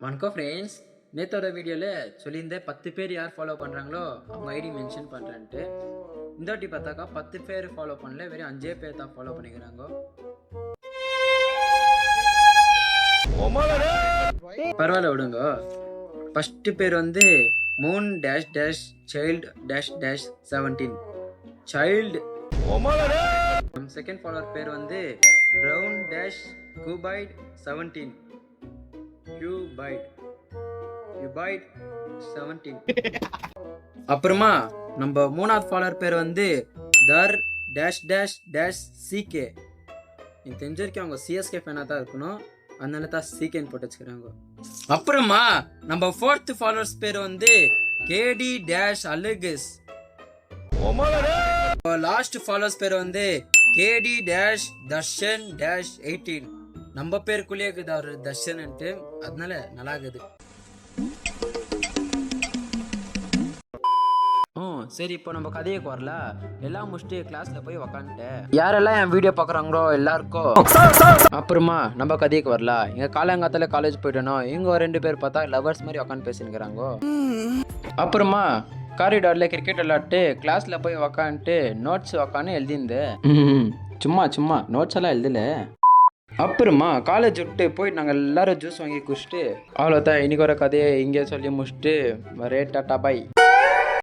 வணக்கம் ஃப்ரெண்ட்ஸ், நேற்றோட வீடியோவில் சொல்லியிருந்தேன் 10 பேர் யார் ஃபாலோ பண்ணுறாங்களோ அவங்க ஐடி மென்ஷன் பண்ணுறேன்ட்டு. இந்த வாட்டி பார்த்தாக்கா 10 பேர் ஃபாலோ பண்ணல, வெறும் 5 பேர் தான் ஃபாலோ பண்ணிக்கிறாங்க. பரவாயில்ல விடுங்க. ஃபஸ்ட்டு பேர் வந்து Moon dash dash child dash dash 17 child. Second follower பேர் வந்து ப்ரௌன் டேஷ் குபைட் 17 யூபைட் 17. அப்புறமா நம்ம மூணாவது ஃபாலோவர் பேர் வந்து தர் டேஷ் டேஷ் டேஷ் சிகே. எனக்கு தெரிஞ்சிருக்கேன் அவங்க சிஎஸ்கே ஃபேனாக தான் இருக்கணும், அதனால தான் சிகேன்னு போட்டு வச்சுக்கிறாங்க. அப்புறமா நம்ம ஃபோர்த் ஃபாலோவர்ஸ் பேர் வந்து கேடி டேஷ் அலுகஸ். லாஸ்ட் ஃபாலோவர்ஸ் பேர் வந்து கேடி டேஷ் தர்ஷன் டேஷ் 18. நம்ம பேருக்குள்ளே இருக்குது அவர் தர்ஷன்ட்டு, அதனால நல்லா இருக்குது. சரி, இப்போ நம்ம கதைக்கு வரல. எல்லாம் முடிச்சுட்டு கிளாஸ்ல போய் உக்காந்துட்டேன். யாரெல்லாம் என் வீடியோ பார்க்குறாங்களோ எல்லாருக்கும் அப்புறமா நம்ம கதைக்கு வரல. எங்க காலங்காத்தால காலேஜ் போயிட்டோம். இவங்க 2 பேர் பார்த்தா லவர்ஸ் மாதிரி உக்காந்து பேசினுக்கிறாங்க. அப்புறமா காரிடார்ல கிரிக்கெட் விளையாட்டு கிளாஸ்ல போய் உக்காந்துட்டு நோட்ஸ் உக்காந்து எழுதியிருந்தேன். சும்மா நோட்ஸ் எல்லாம் எழுதல. அப்புறமா காலேஜ் விட்டு போயிட்டு நாங்கள் எல்லாரும் ஜூஸ் வாங்கி குடிச்சிட்டு அவ்வளோதான். இன்னைக்கு ஒரு கதையை இங்கே சொல்லி முடிச்சுட்டு வரே, டாட்டா பாய்.